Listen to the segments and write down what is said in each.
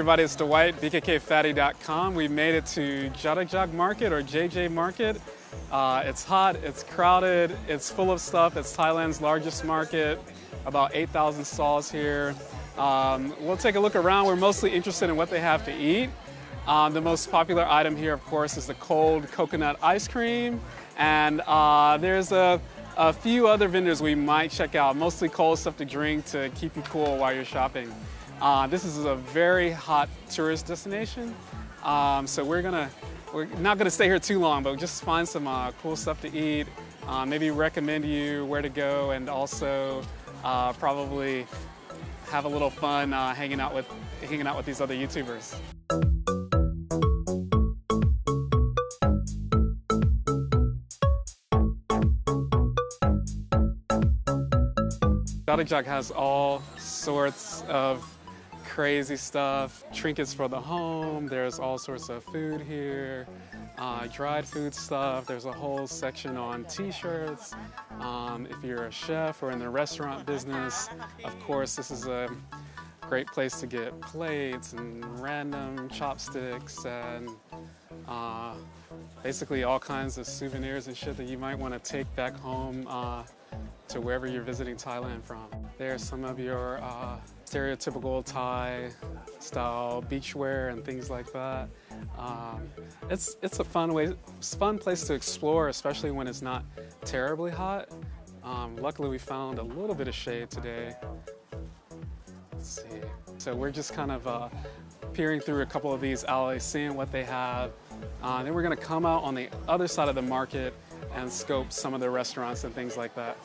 everybody, it's Dwight, bkkfatty.com. We made it to Chatuchak Market or JJ Market. It's hot, it's crowded, it's full of stuff. It's Thailand's largest market, about 8,000 stalls here. We'll take a look around. We're mostly interested in what they have to eat. The most popular item here, of course, is the cold coconut ice cream. And there's a few other vendors we might check out, mostly cold stuff to drink to keep you cool while you're shopping. This is a very hot tourist destination, so we're not gonna stay here too long, but just find some cool stuff to eat, maybe recommend you where to go, and also probably have a little fun hanging out with these other YouTubers. Chatuchak has all sorts of crazy stuff, trinkets for the home. There's all sorts of food here, dried food stuff. There's a whole section on t-shirts. If you're a chef or in the restaurant business, of course, this is a great place to get plates and random chopsticks and basically all kinds of souvenirs and shit that you might want to take back home to wherever you're visiting Thailand from. There's some of your stereotypical Thai style beachwear and things like that. It's a fun place to explore, especially when it's not terribly hot. Luckily we found a little bit of shade today. Let's see. So we're just kind of peering through a couple of these alleys, seeing what they have. Then we're gonna come out on the other side of the market and scope some of the restaurants and things like that.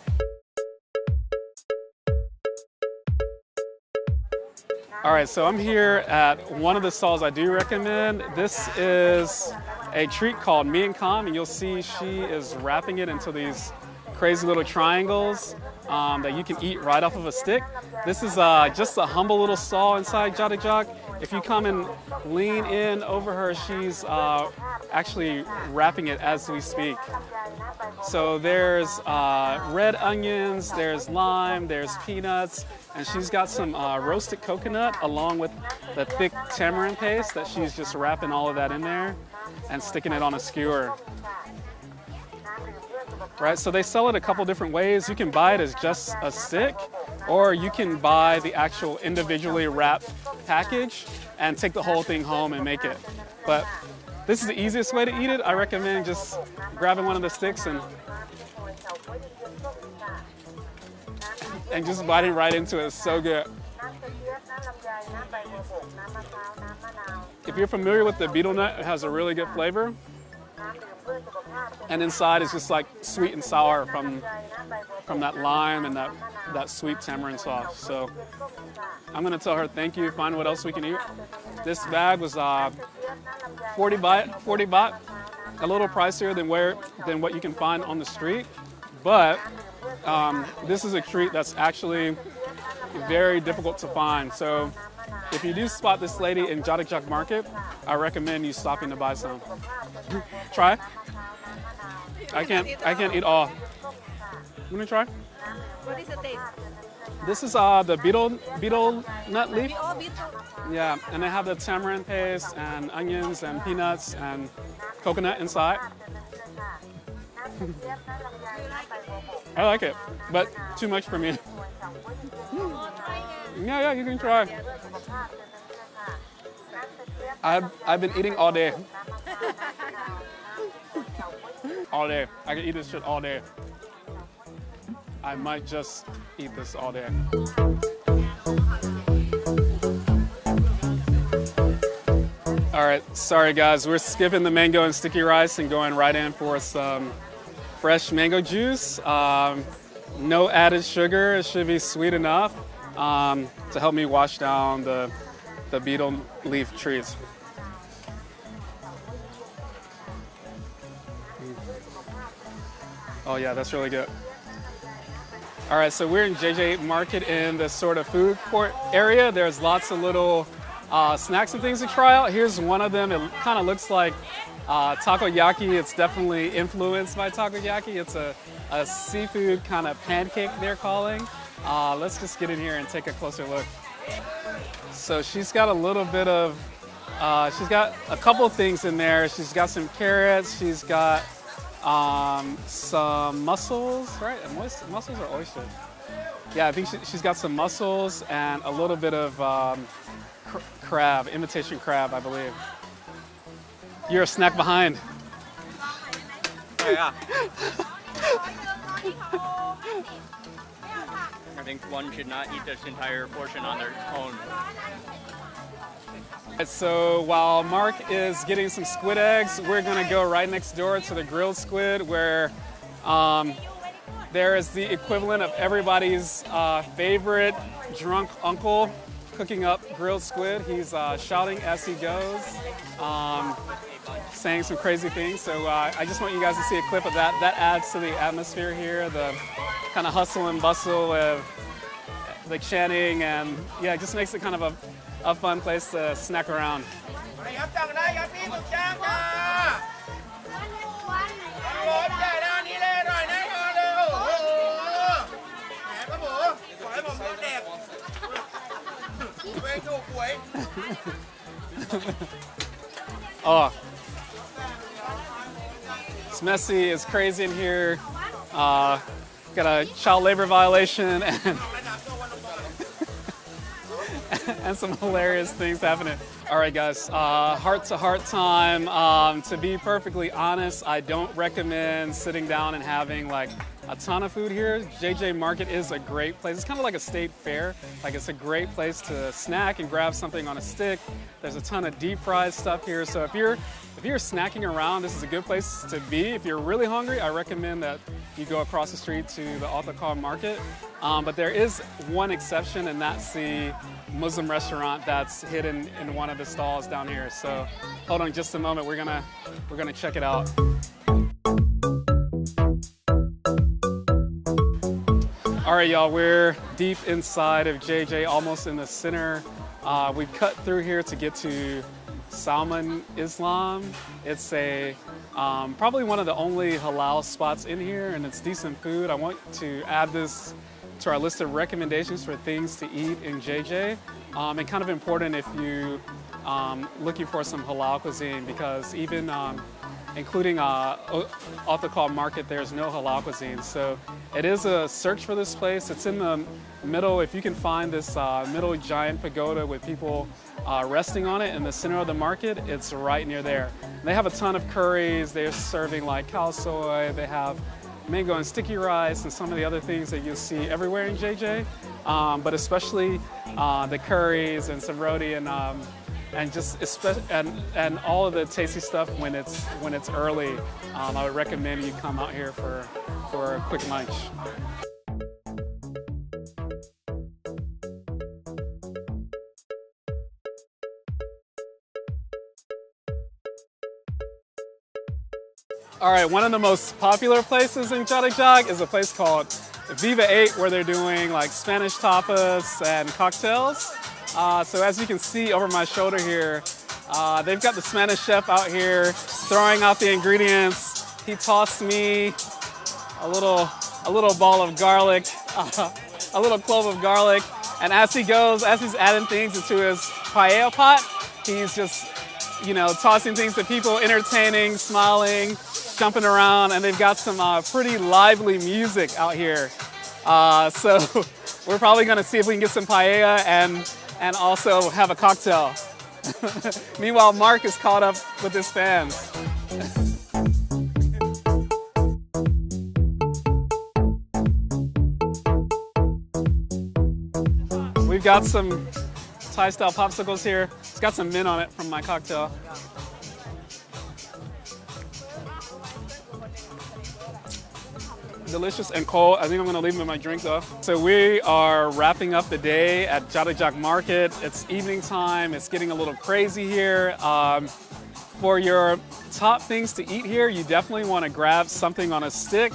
All right, so I'm here at one of the stalls I do recommend. This is a treat called Mian Kham, and you'll see she is wrapping it into these crazy little triangles that you can eat right off of a stick. This is just a humble little stall inside Chatuchak. If you come and lean in over her, she's actually wrapping it as we speak. So there's red onions, there's lime, there's peanuts, and she's got some roasted coconut along with the thick tamarind paste that she's just wrapping all of that in there and sticking it on a skewer. Right, so they sell it a couple different ways. You can buy it as just a stick, or you can buy the actual individually wrapped package and take the whole thing home and make it. But this is the easiest way to eat it. I recommend just grabbing one of the sticks and just biting right into it. It's so good. If you're familiar with the betel nut, it has a really good flavor. And inside is just like sweet and sour from that lime and that sweet tamarind sauce. So I'm gonna tell her thank you, find what else we can eat. This bag was 40 baht, a little pricier than what you can find on the street. But this is a treat that's actually very difficult to find. So if you do spot this lady in Chatuchak Market, I recommend you stopping to buy some. Try. I can't eat all. You wanna try? What is the taste? This is the betel nut leaf. Oh, beetle. Yeah, and they have the tamarind paste and onions and peanuts and coconut inside. I like it, but too much for me. Yeah, you can try. I've been eating all day. All day. I can eat this shit all day. I might just eat this all day. All right, sorry guys, we're skipping the mango and sticky rice and going right in for some fresh mango juice. No added sugar, it should be sweet enough to help me wash down the betel leaf trees. Oh yeah, that's really good. All right, so we're in JJ Market in the sort of food court area. There's lots of little snacks and things to try out. Here's one of them. It kind of looks like takoyaki. It's definitely influenced by takoyaki. It's a seafood kind of pancake they're calling. Let's just get in here and take a closer look. So she's got a little bit of, she's got a couple things in there. She's got some carrots. She's got some mussels, right? Mussels or oysters? Yeah, I think she's got some mussels and a little bit of crab, imitation crab, I believe. You're a snack behind. Yeah. I think one should not eat this entire portion on their own. So while Mark is getting some squid eggs, we're gonna go right next door to the grilled squid where there is the equivalent of everybody's favorite drunk uncle cooking up grilled squid. He's shouting as he goes, saying some crazy things. So I just want you guys to see a clip of that. That adds to the atmosphere here, the kind of hustle and bustle of the chanting, and yeah, it just makes it kind of a fun place to snack around. Oh, it's messy, it's crazy in here. Got a child labor violation and some hilarious things happening. All right, guys, heart-to-heart time. To be perfectly honest, I don't recommend sitting down and having like a ton of food here. JJ Market is a great place. It's kind of like a state fair. Like, it's a great place to snack and grab something on a stick. There's a ton of deep fried stuff here. So if you're snacking around, this is a good place to be. If you're really hungry, I recommend that you go across the street to the Bangkok Market. But there is one exception, and that's the Muslim restaurant that's hidden in one of the stalls down here. So hold on just a moment. We're gonna check it out. All right, y'all, we're deep inside of JJ, almost in the center. We cut through here to get to Salman Islam. It's probably one of the only halal spots in here, and it's decent food. I want to add this to our list of recommendations for things to eat in JJ. And kind of important if you looking for some halal cuisine, because even including Bangkok Market, there's no halal cuisine. So it is a search for this place. It's in the middle. If you can find this middle giant pagoda with people resting on it in the center of the market, it's right near there. And they have a ton of curries. They're serving like khao soy. They have mango and sticky rice and some of the other things that you'll see everywhere in JJ. But especially the curries and some roti and all of the tasty stuff when it's early. I would recommend you come out here for a quick lunch. All right, one of the most popular places in Chatuchak is a place called Viva 8, where they're doing like Spanish tapas and cocktails. So as you can see over my shoulder here, they've got the Spanish chef out here throwing out the ingredients. He tossed me a little ball of garlic, a little clove of garlic, and as he goes, as he's adding things into his paella pot, he's just, tossing things to people, entertaining, smiling, jumping around, and they've got some pretty lively music out here. So we're probably gonna see if we can get some paella and also have a cocktail. Meanwhile, Mark is caught up with his fans. We've got some Thai-style popsicles here. It's got some mint on it from my cocktail. Delicious and cold. I think I'm gonna leave them in my drink though. So we are wrapping up the day at Chatuchak Market. It's evening time. It's getting a little crazy here. For your top things to eat here, you definitely want to grab something on a stick,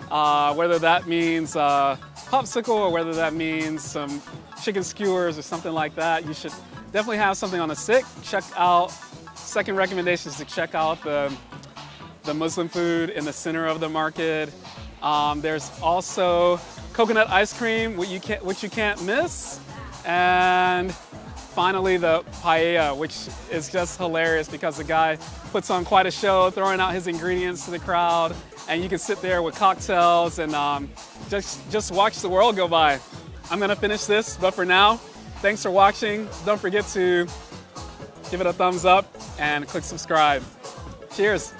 whether that means popsicle or whether that means some chicken skewers or something like that. You should definitely have something on a stick. Second recommendation is to check out the Muslim food in the center of the market. There's also coconut ice cream, which you can't miss. And finally the paella, which is just hilarious because the guy puts on quite a show, throwing out his ingredients to the crowd, and you can sit there with cocktails and just watch the world go by. I'm gonna finish this, but for now, thanks for watching. Don't forget to give it a thumbs up and click subscribe. Cheers.